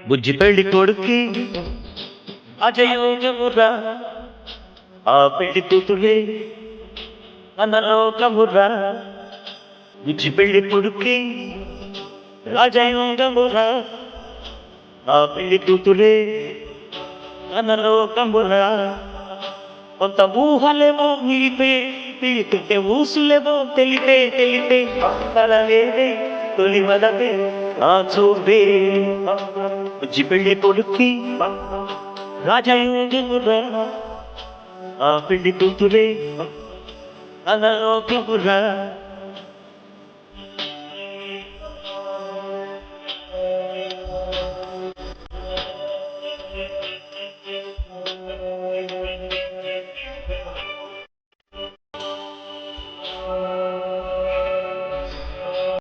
బుజ్జి పెళ్లి కొడుక్కి అజయోజమురా, ఆ పెళ్లి కూతురే అనలోకమురా. బుజ్జి పెళ్లి కొడుక్కి అజయోజమురా, ఆ పెళ్లి కూతురే అనలోకమురా. కొంత ఊహలేమో మిలిపే పిలిపితే ఊసులేమో తెలిపే తలవేదే తొలి వదపే ఆ చూపే. బుజ్జి పెళ్లి కొడుక్కి రాజయోజమురా, ఆ పెళ్లి కూతురే అనలోకమురా.